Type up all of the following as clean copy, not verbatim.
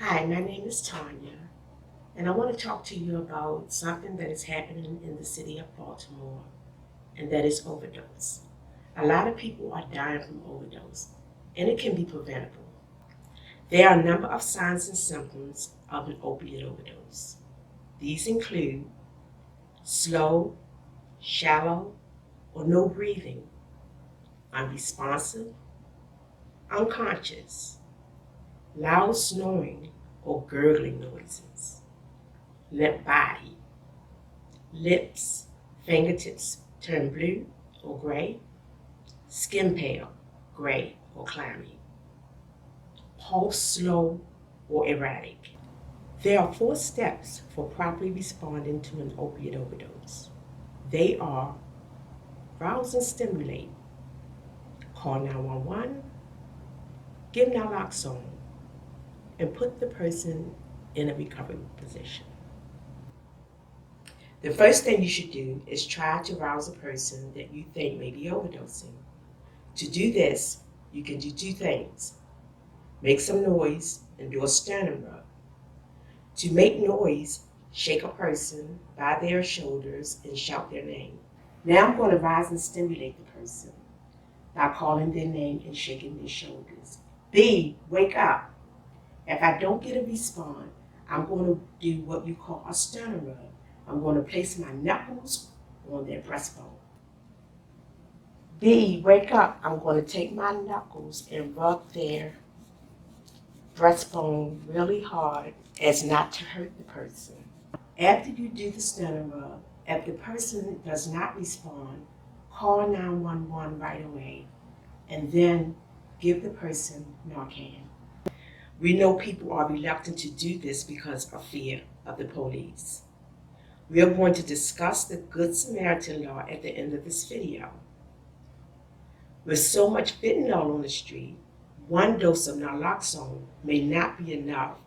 Hi, my name is Tanya, and I want to talk to you about something that is happening in the city of Baltimore, and that is overdose. A lot of people are dying from overdose, and it can be preventable. There are a number of signs and symptoms of an opiate overdose. These include slow, shallow, or no breathing, unresponsive, unconscious, loud snoring or gurgling noises, limp body, lips, fingertips turn blue or gray, skin pale, gray or clammy, pulse slow or erratic. There are 4 steps for properly responding to an opiate overdose. They are rouse and stimulate, call 911, give naloxone, and put the person in a recovery position. The first thing you should do is try to rouse a person that you think may be overdosing. To do this, you can do 2 things. Make some noise and do a sternum rub. To make noise, shake a person by their shoulders and shout their name. Now I'm going to rise and stimulate the person by calling their name and shaking their shoulders. B, wake up. If I don't get a response, I'm going to do what you call a sternum rub. I'm going to place my knuckles on their breastbone. B, wake up. I'm going to take my knuckles and rub their breastbone really hard as not to hurt the person. After you do the sternum rub, if the person does not respond, call 911 right away and then give the person Narcan. We know people are reluctant to do this because of fear of the police. We are going to discuss the Good Samaritan law at the end of this video. With so much fentanyl on the street, 1 dose of naloxone may not be enough,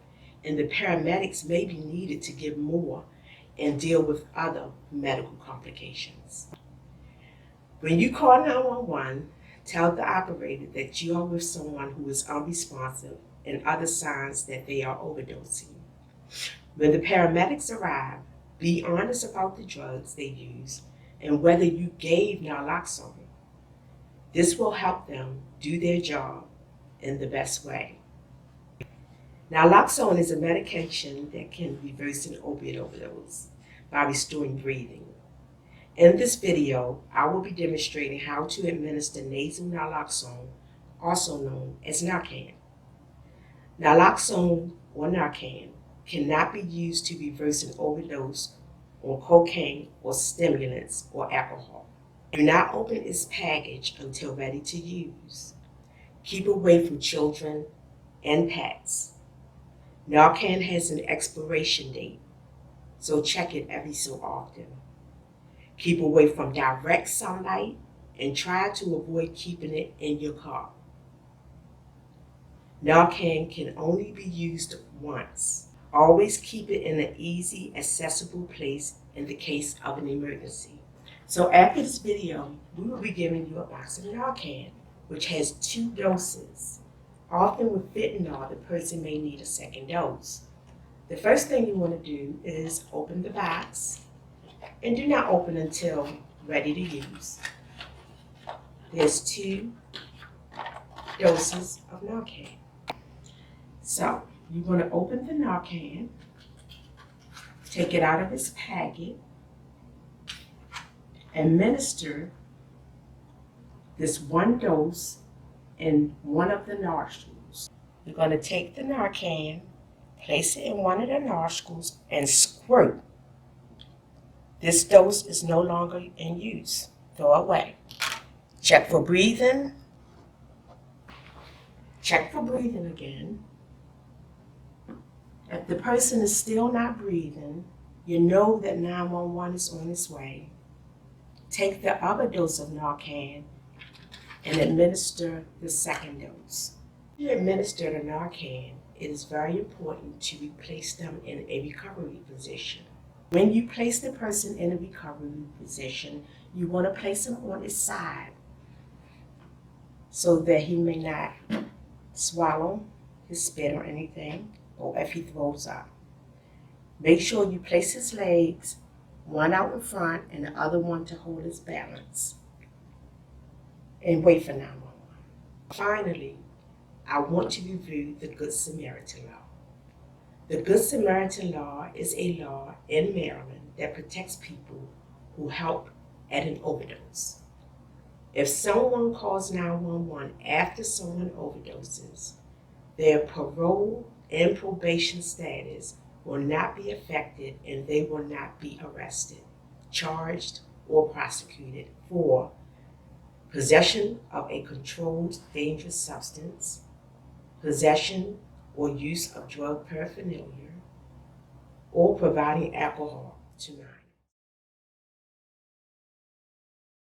and the paramedics may be needed to give more and deal with other medical complications. When you call 911, tell the operator that you are with someone who is unresponsive and other signs that they are overdosing. When the paramedics arrive, be honest about the drugs they use and whether you gave naloxone. This will help them do their job in the best way. Naloxone is a medication that can reverse an opiate overdose by restoring breathing. In this video, I will be demonstrating how to administer nasal naloxone, also known as Narcan. Naloxone or Narcan cannot be used to reverse an overdose on cocaine or stimulants or alcohol. Do not open its package until ready to use. Keep away from children and pets. Narcan has an expiration date, so check it every so often. Keep away from direct sunlight and try to avoid keeping it in your car. Narcan can only be used once. Always keep it in an easy, accessible place in the case of an emergency. So after this video, we will be giving you a box of Narcan, which has 2 doses. Often with fentanyl, the person may need a second dose. The first thing you want to do is open the box, and do not open until ready to use. There's 2 doses of Narcan. So you want to open the Narcan, take it out of its packet, administer this 1 dose in one of the nostrils. You're going to take the Narcan, place it in one of the nostrils, and squirt. This dose is no longer in use. Throw away. Check for breathing. Check for breathing again. If the person is still not breathing, you know that 911 is on its way. Take the other dose of Narcan and administer the second dose. When you administer the Narcan, it is very important to replace them in a recovery position. When you place the person in a recovery position, you want to place him on his side so that he may not swallow his spit or anything. or if he throws up. Make sure you place his legs, one out in front and the other one to hold his balance, and wait for 911. Finally, I want to review the Good Samaritan Law. The Good Samaritan Law is a law in Maryland that protects people who help at an overdose. If someone calls 911 after someone overdoses, their parole and probation status will not be affected and they will not be arrested, charged, or prosecuted for possession of a controlled dangerous substance, possession or use of drug paraphernalia, or providing alcohol to minors.